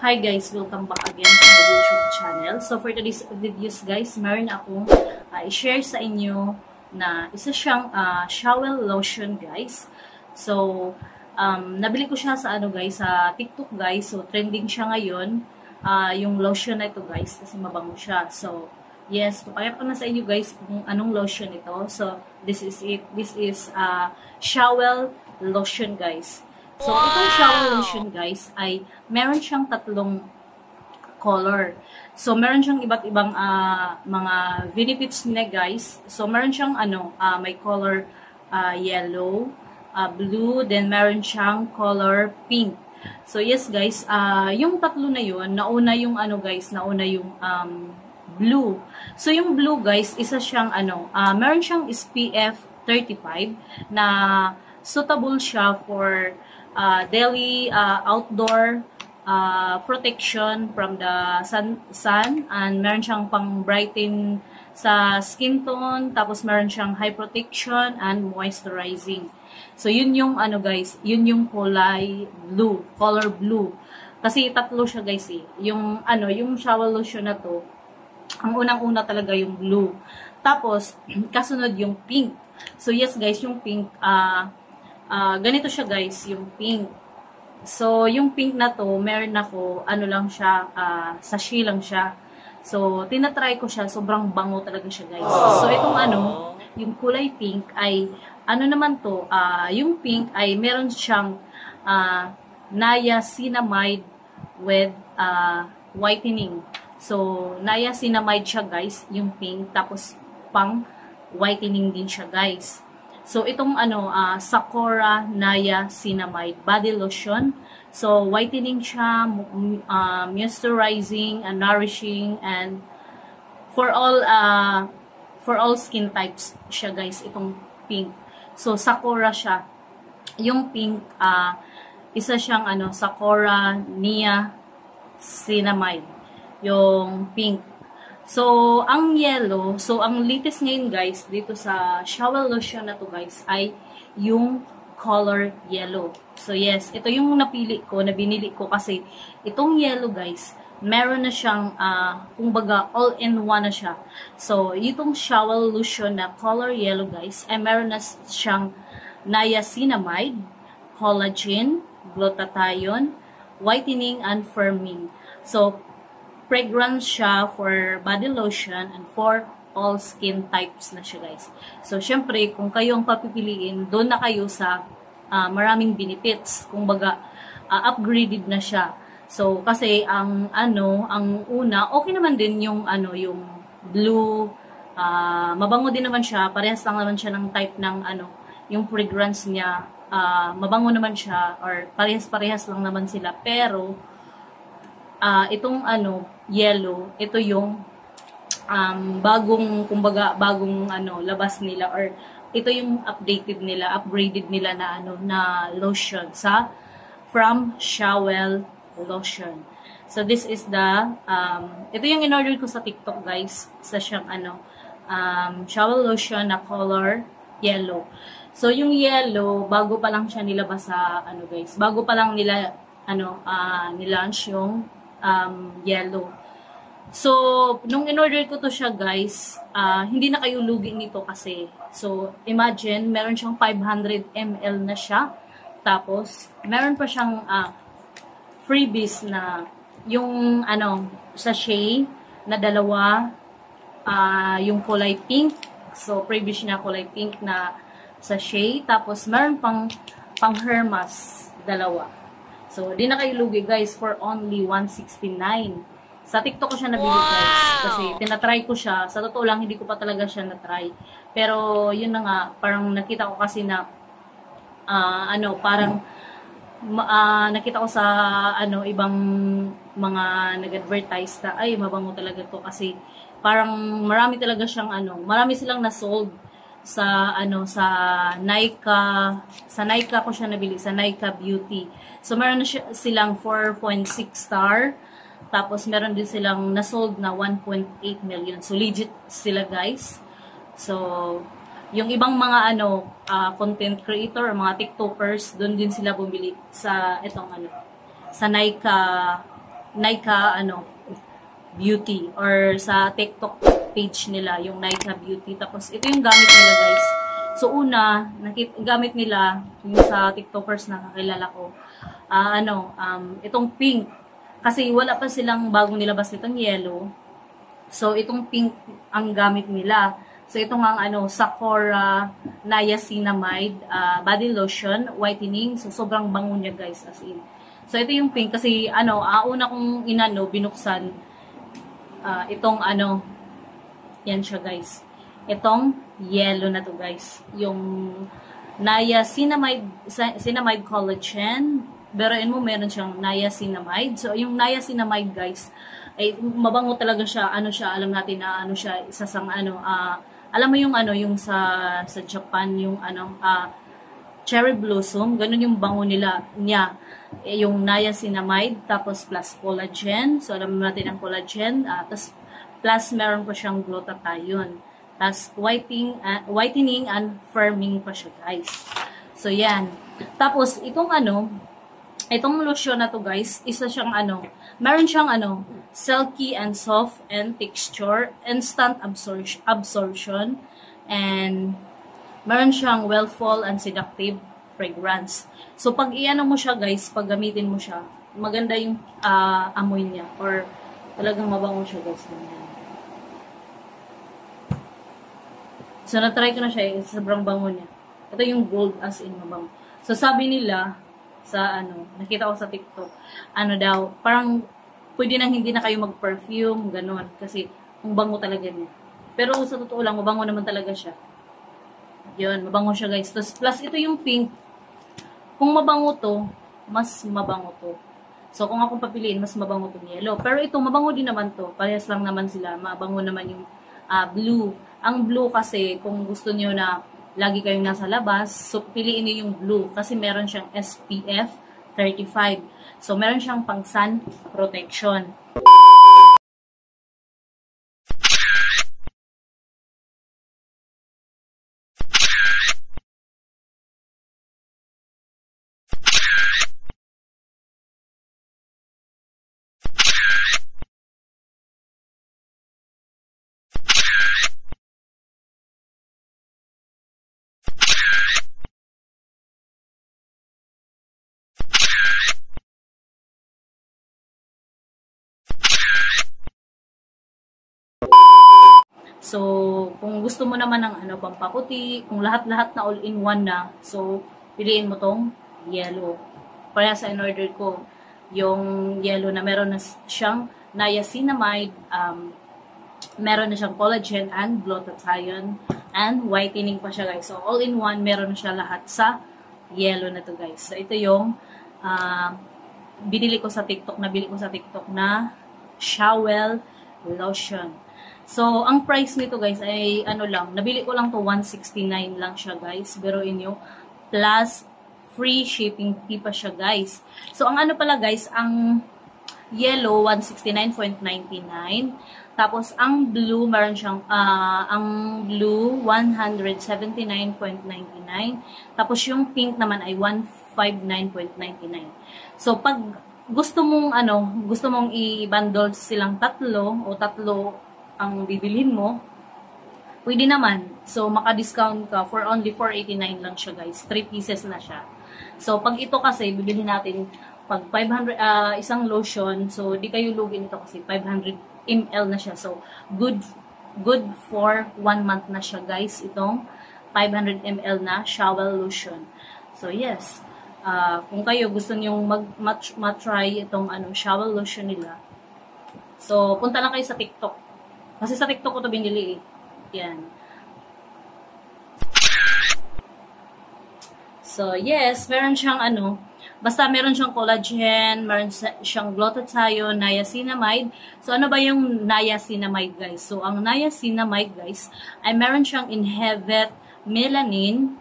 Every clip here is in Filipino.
Hi guys, welcome back again to my YouTube channel. So for today's videos guys, meron akong i-share sa inyo na isa siyang shower lotion guys. So nabili ko siya sa guys, sa TikTok guys. So trending siya ngayon, yung lotion na ito guys kasi mabango siya. So yes, papakita ko na sa inyo guys kung anong lotion ito. So this is it. This is shower lotion guys. So, itong shower lotion guys ay meron siyang tatlong color. So, meron siyang iba't ibang mga benefits niya guys. So, meron siyang may color yellow, blue, then meron siyang color pink. So, yes guys, yung tatlo na yun, nauna yung nauna yung blue. So, yung blue guys, isa siyang meron siyang SPF 35 na suitable siya for daily outdoor protection from the sun, and meron siyang pang brighten sa skin tone, tapos meron siyang high protection and moisturizing. So yun yung guys, yun yung kulay blue, color blue. Kasi tatlo siya guys eh. Yung yung shower lotion na to, ang unang-una talaga yung blue. Tapos kasunod yung pink. So yes guys, yung pink ganito siya guys, yung pink. So, yung pink na to, meron ako, lang siya, sachet lang siya. So, tinatry ko siya, sobrang bango talaga siya guys. So, itong yung kulay pink ay, naman to, yung pink ay meron siyang niacinamide with whitening. So, niacinamide siya guys, yung pink, tapos pang whitening din siya guys. So, itong Sakura Niacinamide Body Lotion. So, whitening siya, moisturizing, and nourishing, and for all skin types siya guys, itong pink. So, Sakura siya. Yung pink, isa siyang Sakura Niacinamide. Yung pink. So, ang yellow, so ang latest ngayon guys, dito sa shower lotion na to guys, ay yung color yellow. So yes, ito yung napili ko, na binili ko kasi itong yellow guys, meron na siyang, kumbaga all-in-one na siya. So, itong shower lotion na color yellow guys, ay meron na siyang niacinamide, collagen, glutathione, whitening, and firming. So, fragrance siya for body lotion and for all skin types na siya guys. So, syempre, kung kayo ang papipiliin, doon na kayo sa maraming benefits. Kung baga, upgraded na siya. So, kasi ang una, okay naman din yung yung blue, mabango din naman siya, parehas lang naman siya ng type ng yung fragrance niya, mabango naman siya, or parehas-parehas lang naman sila, pero itong yellow, ito yung bagong labas nila, or ito yung upgraded nila na lotion from shower lotion. So this is the ito yung in-order ko sa TikTok guys, sa siyang shower lotion na color yellow. So yung yellow, bago pa lang siya nilabas sa guys, bago pa lang nila nilaunch yung yellow. So, nung in-order ko to siya guys, hindi na kayo lugi nito kasi. So, imagine, meron siyang 500 ml na siya. Tapos, meron pa siyang freebies na yung sachet na dalawa, yung kulay pink. So, freebies niya kulay pink na sachet. Tapos, meron pang Hermas, dalawa. So, di na kayo lugi guys for only 169. Sa TikTok ko siya nabili guys. Kasi tinatry ko siya. Sa totoo lang, hindi ko pa talaga siya natry. Pero, yun na nga, parang nakita ko kasi na, nakita ko sa, ibang mga nag-advertise na, ay, mabango talaga to. Kasi, parang marami talaga siyang, marami silang na-sold sa Nykaa ko siya nabili, sa Nykaa Beauty. So meron na silang 4.6 star, tapos meron din silang na-sold na 1.8 million. So legit sila guys. So yung ibang mga content creator, mga TikTokers, doon din sila bumili sa itong sa Nykaa Nykaa, Beauty, or sa TikTok page nila, yung Nykaa Beauty. Tapos, ito yung gamit nila, guys. So, una, gamit nila, yung sa TikTokers na kakilala ko, itong pink. Kasi wala pa silang bagong nilabas nitong yellow. So, itong pink ang gamit nila. So, ito nga Sakura Niacinamide body lotion, whitening. So, sobrang bango niya, guys, as in. So, ito yung pink kasi, una kong binuksan, itong yan siya, guys. Itong yellow na to, guys. Yung Niacinamide Collagen. Beroin mo, meron siyang niacinamide. So, yung niacinamide, guys, ay mabango talaga siya. Alam natin na siya, isa sang alam mo yung yung sa Japan, yung cherry blossom, ganun yung bango niya. Yung niacinamide, tapos plus collagen. So, alam natin ang collagen. Tapos, plus meron pa siyang glutathione. Tapos, whitening and firming pa siya, guys. So, yan. Tapos, itong lotion na to, guys, isa siyang meron siyang silky and soft and texture, instant absorption, and meron siyang well-fall and seductive fragrance. So, pag mo siya, guys, pag gamitin mo siya, maganda yung amoy niya, or talagang mabango siya, guys. So, na-try ko na siya, sobrang bango niya. Ito yung gold as in mabango. So, sabi nila, sa nakita ko sa TikTok, daw, parang pwede nang hindi na kayo mag-perfume, gano'n, kasi ang bango talaga niya. Pero sa totoo lang, mabango naman talaga siya. Yun, mabango siya, guys. Plus ito yung pink. Kung mabango to, mas mabango to. So, kung akong papiliin, mas mabango to yellow. Pero ito, mabango din naman to. Parehas lang naman sila. Mabango naman yung blue. Ang blue kasi, kung gusto niyo na lagi kayong nasa labas, so piliin niyo yung blue kasi meron siyang SPF 35. So, meron siyang pang sun protection. So, kung gusto mo naman ng pampaputi, kung lahat-lahat na all-in-one na, so, piliin mo tong yellow. Kaya sa in-order ko, yung yellow na meron na siyang niacinamide, meron na siyang collagen and glutathione, and whitening pa siya, guys. So, all-in-one, meron na siya lahat sa yellow na to, guys. So, ito yung binili ko sa TikTok na shower lotion. So, ang price nito, guys, ay nabili ko lang to 169 lang siya, guys. Biruin nyo, plus free shipping fee pa siya, guys. So, ang pala, guys, ang yellow 169.99. Tapos ang blue meron siyang ang blue 179.99. Tapos yung pink naman ay 159.99. So, pag gusto mong i-bundle silang tatlo ang bibilhin mo, pwede naman. So, maka-discount ka for only 489 lang siya, guys. 3 pieces na siya. So, pag ito kasi, bibili natin pag 500, isang lotion, so, di kayo lugi nito kasi 500 ml na siya. So, good for 1 month na siya, guys. Itong 500 ml na shower lotion. So, yes. Kung kayo gusto nyo matry itong shower lotion nila, so, punta lang kayo sa TikTok. Kasi sa TikTok ko ito binili eh. Yan. So, yes, meron siyang basta meron siyang collagen, meron siyang glutathione, niacinamide. So, ano ba yung niacinamide, guys? So, ang niacinamide, guys, ay meron siyang inhibit melanin,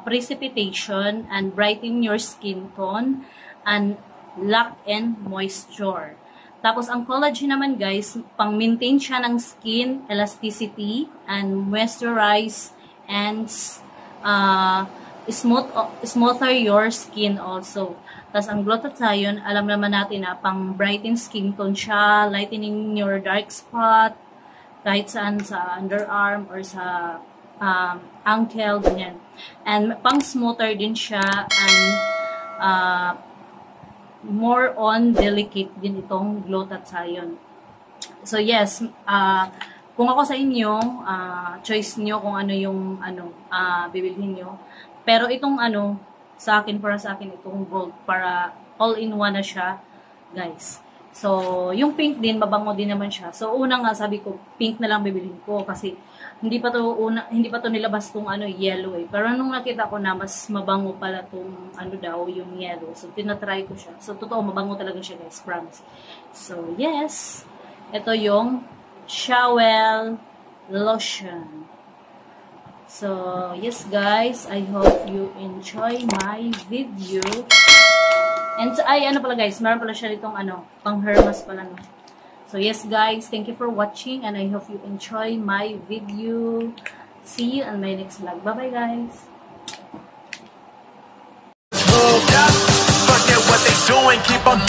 precipitation, and brighten your skin tone, and lock in moisture. Tapos, ang collagen naman, guys, pang-maintain siya ng skin elasticity and moisturize and smoother your skin also. Tapos ang glutathione, alam naman natin na pang brighten skin tone siya, lightening your dark spot, kahit saan sa underarm or sa ankle, ganyan. And pang smoother din siya, and more on delicate din itong glutathione. So yes, kung ako sa inyo, choice niyo kung ano yung bibilhin niyo. Pero itong sa akin, para sa akin itong gold, para all-in-one na siya, guys. So, yung pink din, mabango din naman siya. So, una nga sabi ko, pink na lang bibilhin ko kasi hindi pa to nilabas tong yellow eh. Pero nung nakita ko na mas mabango pala tong daw, yung yellow. So, tinatry ko siya. So, totoo, mabango talaga siya, guys, promise. So, yes. Ito yung Shawel lotion. So, yes guys, I hope you enjoy my video. And pala guys, meron pala siya ditong pang Hermes pala no. So, yes guys, thank you for watching and I hope you enjoy my video. See you on my next vlog. Bye-bye guys. Forget what they doing, keep on